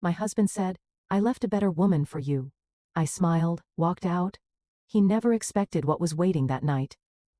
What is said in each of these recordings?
My husband said, "I left a better woman for you." I smiled, walked out. He never expected what was waiting that night.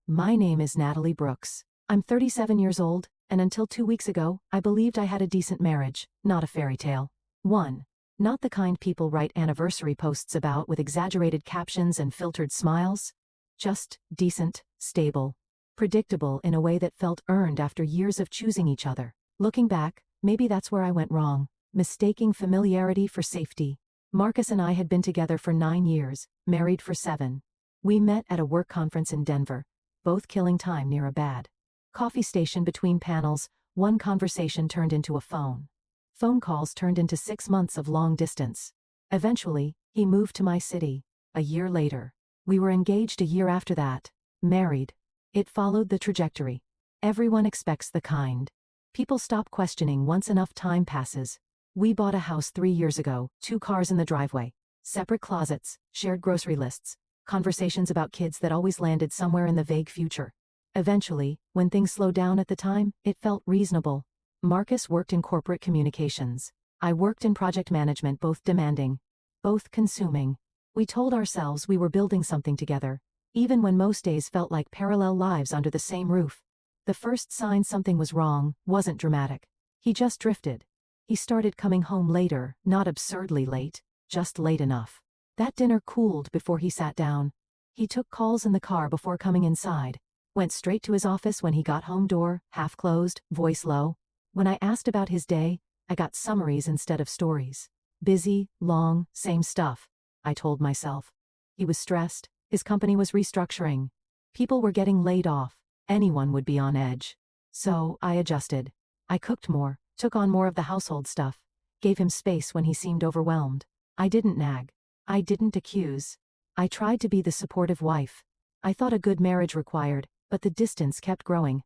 My name is Natalie Brooks. I'm 37 years old, and until 2 weeks ago, I believed I had a decent marriage, not a fairy tale. 1. Not the kind people write anniversary posts about with exaggerated captions and filtered smiles. Just decent, stable, predictable in a way that felt earned after years of choosing each other. Looking back, maybe that's where I went wrong, mistaking familiarity for safety. Marcus and I had been together for 9 years, married for 7. We met at a work conference in Denver, both killing time near a bad coffee station between panels. One conversation turned into a phone. Phone calls turned into 6 months of long distance. Eventually, he moved to my city. A year later. We were engaged a year after that. Married. It followed the trajectory. Everyone expects the kind. People stop questioning once enough time passes. We bought a house 3 years ago, 2 cars in the driveway, separate closets, shared grocery lists, conversations about kids that always landed somewhere in the vague future. Eventually, when things slowed down at the time, it felt reasonable. Marcus worked in corporate communications. I worked in project management, both demanding, both consuming. We told ourselves we were building something together, even when most days felt like parallel lives under the same roof. The first sign something was wrong wasn't dramatic. He just drifted. He started coming home later, not absurdly late, just late enough. That dinner cooled before he sat down. He took calls in the car before coming inside. Went straight to his office when he got home, door half closed, voice low. When I asked about his day, I got summaries instead of stories. Busy, long, same stuff, I told myself. He was stressed, his company was restructuring. People were getting laid off, anyone would be on edge. So, I adjusted. I cooked more, took on more of the household stuff, gave him space when he seemed overwhelmed. I didn't nag. I didn't accuse. I tried to be the supportive wife. I thought a good marriage required, but the distance kept growing.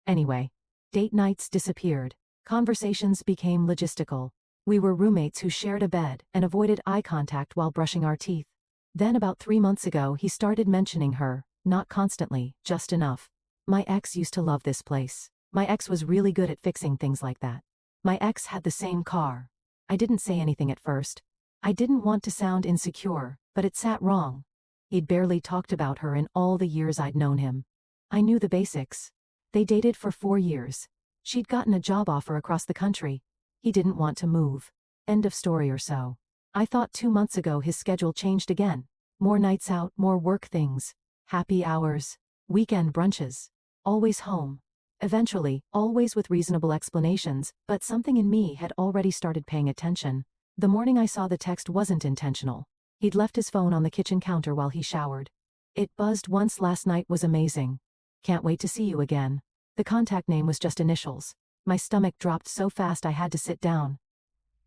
Anyway, date nights disappeared. Conversations became logistical. We were roommates who shared a bed and avoided eye contact while brushing our teeth. Then about 3 months ago he started mentioning her, not constantly, just enough. My ex used to love this place. My ex was really good at fixing things like that. My ex had the same car. I didn't say anything at first. I didn't want to sound insecure, but it sat wrong. He'd barely talked about her in all the years I'd known him. I knew the basics. They dated for 4 years. She'd gotten a job offer across the country. He didn't want to move. End of story or so. I thought 2 months ago his schedule changed again. More nights out, more work things. Happy hours. Weekend brunches. Always home. Eventually, always with reasonable explanations, but something in me had already started paying attention. The morning I saw the text wasn't intentional. He'd left his phone on the kitchen counter while he showered. It buzzed once. Last night was amazing. Can't wait to see you again. The contact name was just initials. My stomach dropped so fast I had to sit down.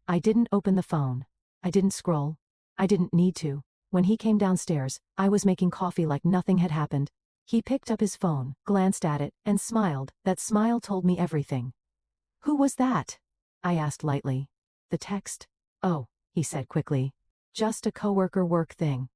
I didn't open the phone. I didn't scroll. I didn't need to. When he came downstairs, I was making coffee like nothing had happened. He picked up his phone, glanced at it, and smiled. That smile told me everything. "Who was that?" I asked lightly. "The text?" "Oh," he said quickly. "Just a coworker work thing."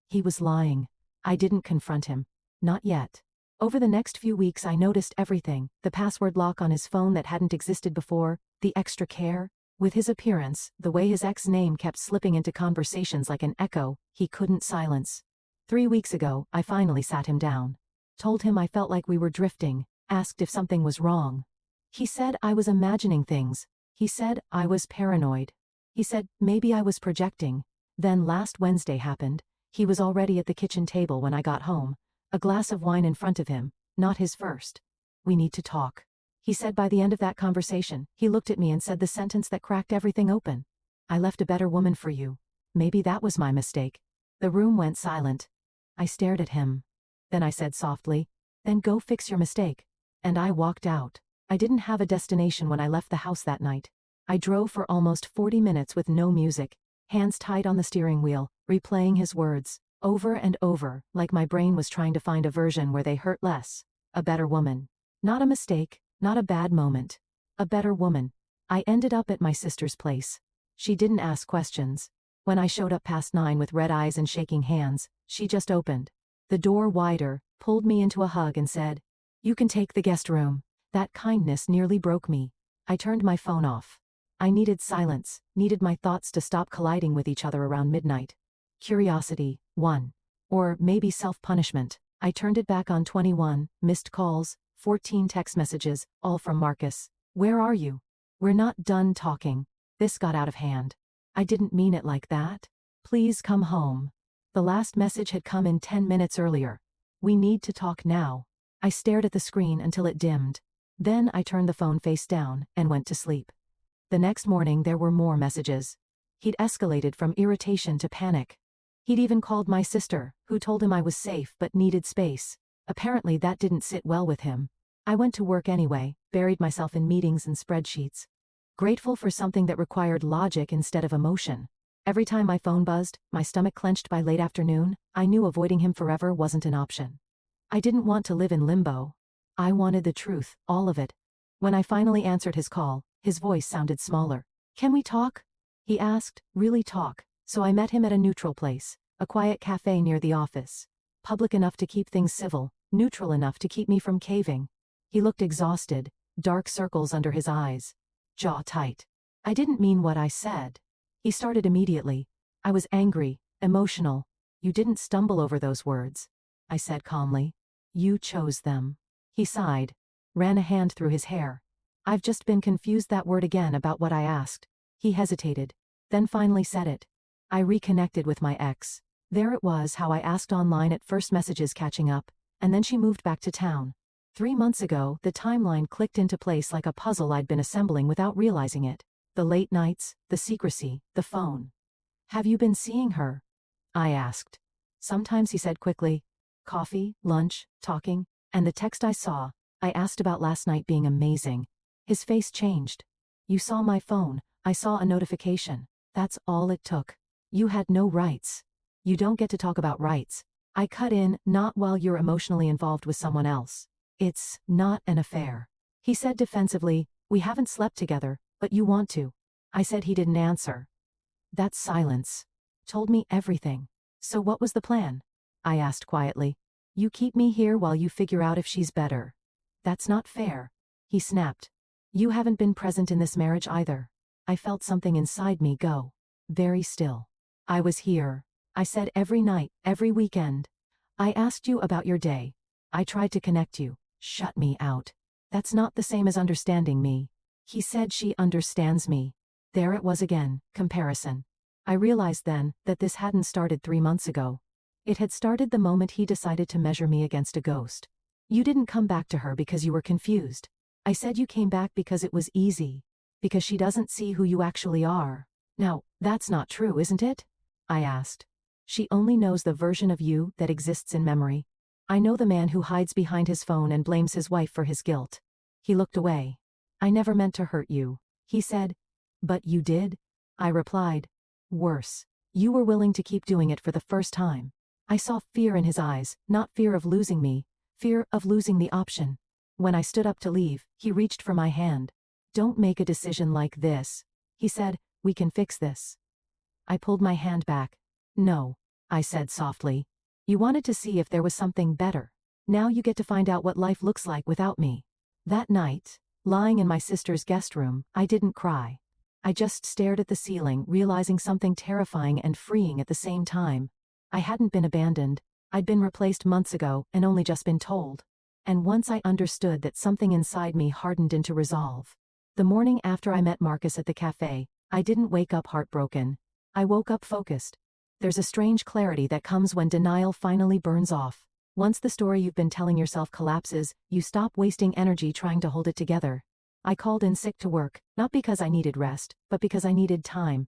He was lying. I didn't confront him. Not yet. Over the next few weeks I noticed everything, the password lock on his phone that hadn't existed before, the extra care. With his appearance, the way his ex name kept slipping into conversations like an echo, he couldn't silence. 3 weeks ago, I finally sat him down. Told him I felt like we were drifting, asked if something was wrong. He said I was imagining things. He said I was paranoid. He said maybe I was projecting. Then last Wednesday happened. He was already at the kitchen table when I got home. A glass of wine in front of him, not his first. "We need to talk," he said. By the end of that conversation, he looked at me and said the sentence that cracked everything open. "I left a better woman for you. Maybe that was my mistake." The room went silent. I stared at him. Then I said softly, "Then go fix your mistake." And I walked out. I didn't have a destination when I left the house that night. I drove for almost 40 minutes with no music, hands tight on the steering wheel, replaying his words. Over and over, like my brain was trying to find a version where they hurt less. A better woman. Not a mistake, not a bad moment. A better woman. I ended up at my sister's place. She didn't ask questions. When I showed up past 9 with red eyes and shaking hands, she just opened the door wider, pulled me into a hug and said, "You can take the guest room." That kindness nearly broke me. I turned my phone off. I needed silence, needed my thoughts to stop colliding with each other around midnight. Curiosity, 1. Or maybe self-punishment. I turned it back on 21, missed calls, 14 text messages, all from Marcus. Where are you? We're not done talking. This got out of hand. I didn't mean it like that. Please come home. The last message had come in 10 minutes earlier. We need to talk now. I stared at the screen until it dimmed. Then I turned the phone face down and went to sleep. The next morning there were more messages. He'd escalated from irritation to panic. He'd even called my sister, who told him I was safe but needed space. Apparently that didn't sit well with him. I went to work anyway, buried myself in meetings and spreadsheets. Grateful for something that required logic instead of emotion. Every time my phone buzzed, my stomach clenched by late afternoon, I knew avoiding him forever wasn't an option. I didn't want to live in limbo. I wanted the truth, all of it. When I finally answered his call, his voice sounded smaller. Can we talk? He asked, really talk. So I met him at a neutral place, a quiet cafe near the office. Public enough to keep things civil, neutral enough to keep me from caving. He looked exhausted, dark circles under his eyes. Jaw tight. I didn't mean what I said. He started immediately. I was angry, emotional. You didn't stumble over those words, I said calmly. You chose them. He sighed, ran a hand through his hair. I've just been confused that word again about what I asked. He hesitated, then finally said it. I reconnected with my ex. There it was, how I asked online at first, messages catching up, and then she moved back to town. 3 months ago, the timeline clicked into place like a puzzle I'd been assembling without realizing it. The late nights, the secrecy, the phone. Have you been seeing her? I asked. Sometimes, he said quickly. Coffee, lunch, talking, and the text I saw, I asked about last night being amazing. His face changed. You saw my phone, I saw a notification. That's all it took. You had no rights. You don't get to talk about rights. I cut in, not while you're emotionally involved with someone else. It's not an affair. He said defensively, we haven't slept together, but you want to. I said. He didn't answer. That silence told me everything. So what was the plan? I asked quietly. You keep me here while you figure out if she's better. That's not fair. He snapped. You haven't been present in this marriage either. I felt something inside me go very still. I was here. I said, every night, every weekend. I asked you about your day. I tried to connect you. Shut me out. That's not the same as understanding me. He said she understands me. There it was again, comparison. I realized then that this hadn't started 3 months ago. It had started the moment he decided to measure me against a ghost. You didn't come back to her because you were confused. I said you came back because it was easy. Because she doesn't see who you actually are. Now, that's not true, isn't it? I asked. She only knows the version of you that exists in memory. I know the man who hides behind his phone and blames his wife for his guilt. He looked away. I never meant to hurt you, he said. But you did? I replied. Worse. You were willing to keep doing it for the first time. I saw fear in his eyes, not fear of losing me, fear of losing the option. When I stood up to leave, he reached for my hand. Don't make a decision like this, he said. We can fix this. I pulled my hand back. No, I said softly. You wanted to see if there was something better. Now you get to find out what life looks like without me. That night, lying in my sister's guest room, I didn't cry. I just stared at the ceiling, realizing something terrifying and freeing at the same time. I hadn't been abandoned. I'd been replaced months ago and only just been told. And once I understood that, something inside me hardened into resolve. The morning after I met Marcus at the cafe, I didn't wake up heartbroken. I woke up focused. There's a strange clarity that comes when denial finally burns off. Once the story you've been telling yourself collapses, you stop wasting energy trying to hold it together. I called in sick to work, not because I needed rest, but because I needed time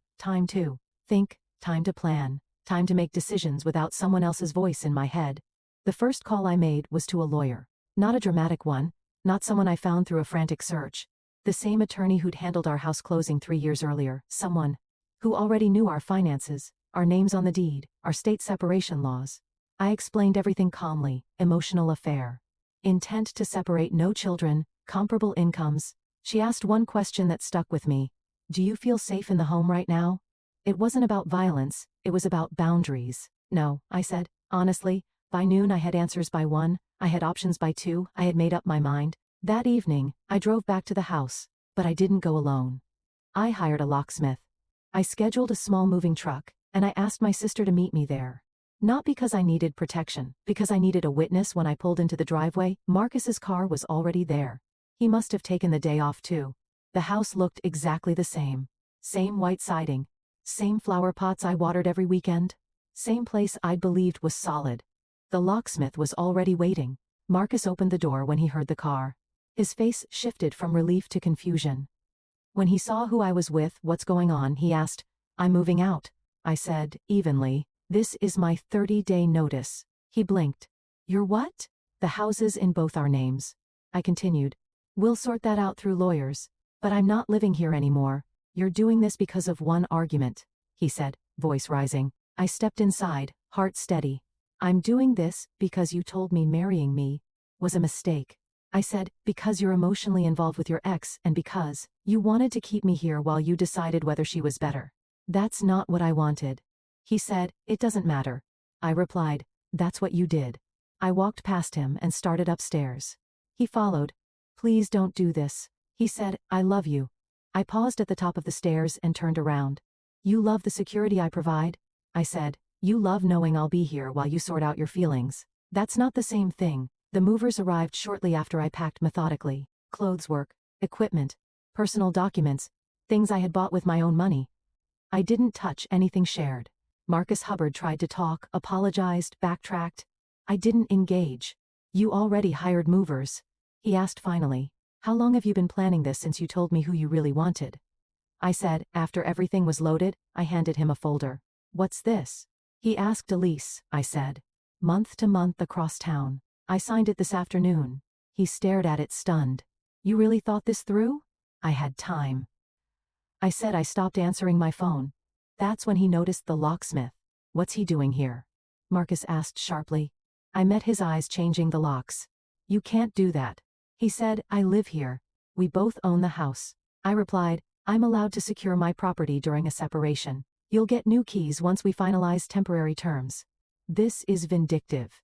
to think, time to plan, time to make decisions without someone else's voice in my head. The first call I made was to a lawyer. Not a dramatic one, not someone I found through a frantic search. The same attorney who'd handled our house closing 3 years earlier, someone who already knew our finances, our names on the deed, our state separation laws. I explained everything calmly, emotional affair. Intent to separate, no children, comparable incomes. She asked one question that stuck with me. Do you feel safe in the home right now? It wasn't about violence, it was about boundaries. No, I said, honestly, by noon I had answers by 1, I had options by 2, I had made up my mind. That evening, I drove back to the house, but I didn't go alone. I hired a locksmith. I scheduled a small moving truck, and I asked my sister to meet me there. Not because I needed protection, because I needed a witness. When I pulled into the driveway, Marcus's car was already there. He must have taken the day off too. The house looked exactly the same. Same white siding. Same flower pots I watered every weekend. Same place I'd believed was solid. The locksmith was already waiting. Marcus opened the door when he heard the car. His face shifted from relief to confusion. When he saw who I was with, "What's going on?" he asked. "I'm moving out," I said, evenly. "This is my 30-day notice." He blinked. "You're what?" "The houses in both our names," I continued. "We'll sort that out through lawyers. But I'm not living here anymore." "You're doing this because of one argument," he said, voice rising. I stepped inside, heart steady. "I'm doing this because you told me marrying me was a mistake." I said, "Because you're emotionally involved with your ex and because you wanted to keep me here while you decided whether she was better." "That's not what I wanted." He said, "It doesn't matter." I replied, "That's what you did." I walked past him and started upstairs. He followed. "Please don't do this," he said, "I love you." I paused at the top of the stairs and turned around. "You love the security I provide?" I said. "You love knowing I'll be here while you sort out your feelings." "That's not the same thing." The movers arrived shortly after I packed methodically. Clothes work, equipment, personal documents, things I had bought with my own money. I didn't touch anything shared. Marcus Hubbard tried to talk, apologized, backtracked. I didn't engage. "You already hired movers?" he asked finally. "How long have you been planning this since you told me who you really wanted?" I said. After everything was loaded, I handed him a folder. "What's this?" He asked. "A lease," I said. "Month to month across town. I signed it this afternoon." He stared at it stunned. "You really thought this through?" "I had time." I said. I stopped answering my phone. That's when he noticed the locksmith. "What's he doing here?" Marcus asked sharply. I met his eyes changing the locks. "You can't do that." He said. "I live here. We both own the house." I replied, "I'm allowed to secure my property during a separation. You'll get new keys once we finalize temporary terms." "This is vindictive."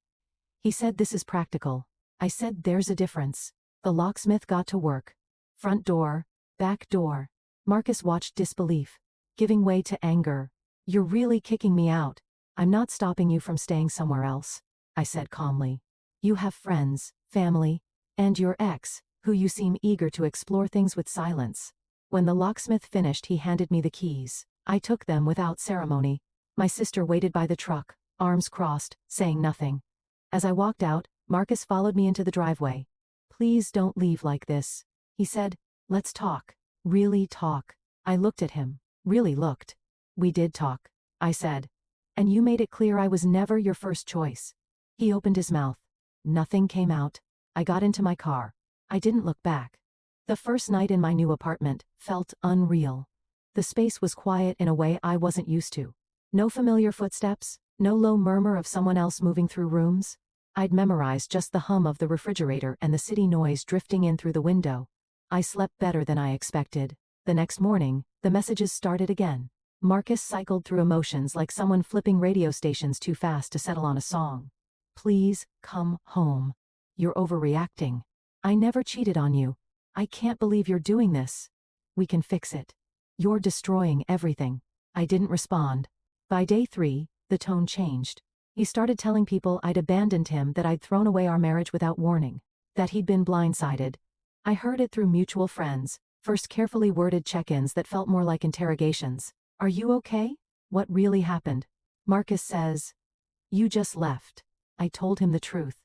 He said. "This is practical." I said. "There's a difference." The locksmith got to work. Front door, back door. Marcus watched disbelief, giving way to anger. "You're really kicking me out." "I'm not stopping you from staying somewhere else," I said calmly. "You have friends, family, and your ex, who you seem eager to explore things with silence." When the locksmith finished, he handed me the keys. I took them without ceremony. My sister waited by the truck, arms crossed, saying nothing. As I walked out, Marcus followed me into the driveway. "Please don't leave like this," he said. "Let's talk. Really talk." I looked at him. Really looked. "We did talk," I said. "And you made it clear I was never your first choice." He opened his mouth. Nothing came out. I got into my car. I didn't look back. The first night in my new apartment felt unreal. The space was quiet in a way I wasn't used to. No familiar footsteps, no low murmur of someone else moving through rooms. I'd memorized just the hum of the refrigerator and the city noise drifting in through the window. I slept better than I expected. The next morning, the messages started again. Marcus cycled through emotions like someone flipping radio stations too fast to settle on a song. "Please, come home. You're overreacting. I never cheated on you. I can't believe you're doing this. We can fix it. You're destroying everything." I didn't respond. By day 3, the tone changed. He started telling people I'd abandoned him, that I'd thrown away our marriage without warning, that he'd been blindsided. I heard it through mutual friends, first carefully worded check-ins that felt more like interrogations. "Are you okay? What really happened?" Marcus says, "You just left." I told him the truth.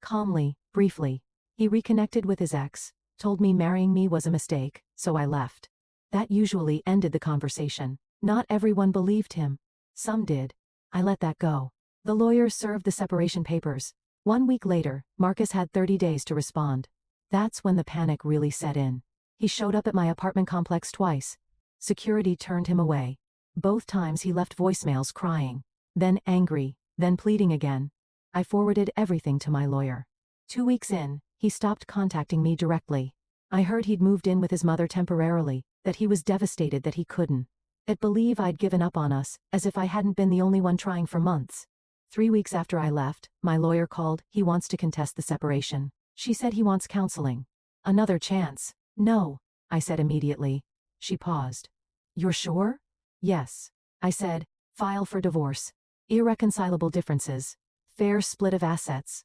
Calmly, briefly. He reconnected with his ex, told me marrying me was a mistake, so I left. That usually ended the conversation. Not everyone believed him. Some did. I let that go. The lawyer served the separation papers. 1 week later, Marcus had 30 days to respond. That's when the panic really set in. He showed up at my apartment complex twice. Security turned him away. Both times he left voicemails crying, then angry, then pleading again. I forwarded everything to my lawyer. 2 weeks in, he stopped contacting me directly. I heard he'd moved in with his mother temporarily, that he was devastated that he couldn't. I'd believe I'd given up on us, as if I hadn't been the only one trying for months. 3 weeks after I left, my lawyer called. He wants to contest the separation. She said he wants counseling. Another chance. No, I said immediately. She paused. You're sure? Yes. I said, file for divorce. Irreconcilable differences. Fair split of assets.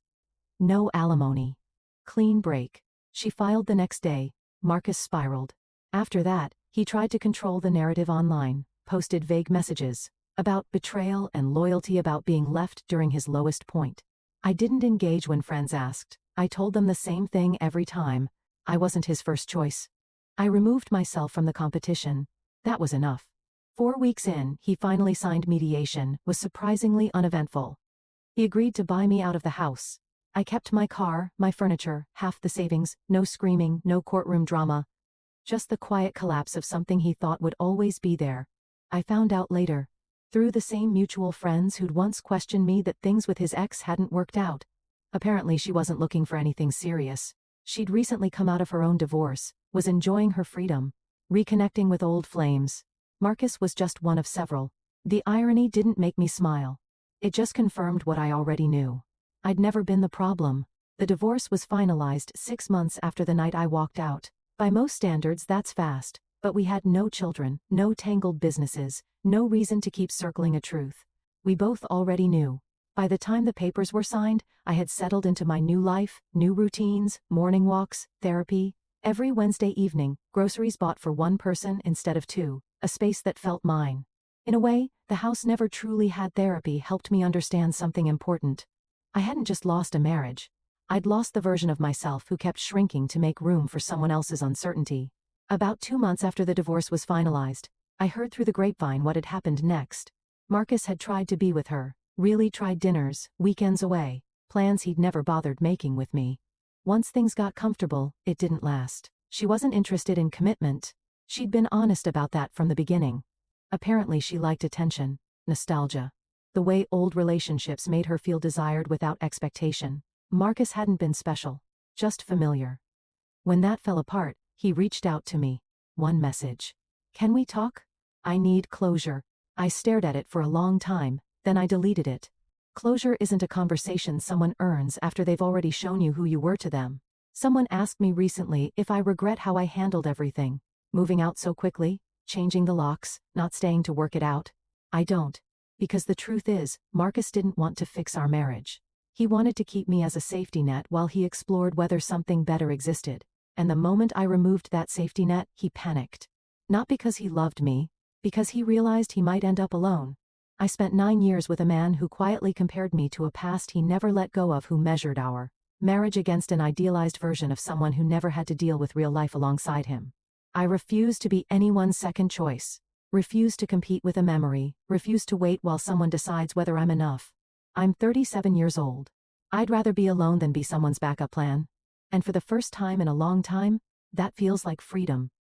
No alimony. Clean break. She filed the next day. Marcus spiraled. After that, he tried to control the narrative online, posted vague messages about betrayal and loyalty, about being left during his lowest point. I didn't engage when friends asked. I told them the same thing every time. I wasn't his first choice. I removed myself from the competition. That was enough. 4 weeks in, he finally signed mediation, was surprisingly uneventful. He agreed to buy me out of the house. I kept my car, my furniture, half the savings, no screaming, no courtroom drama. Just the quiet collapse of something he thought would always be there. I found out later, through the same mutual friends who'd once questioned me, that things with his ex hadn't worked out. Apparently she wasn't looking for anything serious. She'd recently come out of her own divorce, was enjoying her freedom, reconnecting with old flames. Marcus was just one of several. The irony didn't make me smile. It just confirmed what I already knew. I'd never been the problem. The divorce was finalized 6 months after the night I walked out. By most standards, that's fast, but we had no children, no tangled businesses, no reason to keep circling a truth. We both already knew. By the time the papers were signed, I had settled into my new life, new routines, morning walks, therapy. Every Wednesday evening, groceries bought for one person instead of two, a space that felt mine. In a way, the house never truly had therapy helped me understand something important. I hadn't just lost a marriage. I'd lost the version of myself who kept shrinking to make room for someone else's uncertainty. About 2 months after the divorce was finalized, I heard through the grapevine what had happened next. Marcus had tried to be with her, really tried dinners, weekends away, plans he'd never bothered making with me. Once things got comfortable, it didn't last. She wasn't interested in commitment. She'd been honest about that from the beginning. Apparently she liked attention, nostalgia. The way old relationships made her feel desired without expectation. Marcus hadn't been special, just familiar. When that fell apart, he reached out to me. One message. Can we talk? I need closure. I stared at it for a long time, then I deleted it. Closure isn't a conversation someone earns after they've already shown you who you were to them. Someone asked me recently if I regret how I handled everything. Moving out so quickly, changing the locks, not staying to work it out. I don't. Because the truth is, Marcus didn't want to fix our marriage. He wanted to keep me as a safety net while he explored whether something better existed. And the moment I removed that safety net, he panicked. Not because he loved me, because he realized he might end up alone. I spent 9 years with a man who quietly compared me to a past he never let go of, who measured our marriage against an idealized version of someone who never had to deal with real life alongside him. I refused to be anyone's second choice. Refused to compete with a memory, refused to wait while someone decides whether I'm enough. I'm 37 years old. I'd rather be alone than be someone's backup plan. And for the first time in a long time, that feels like freedom.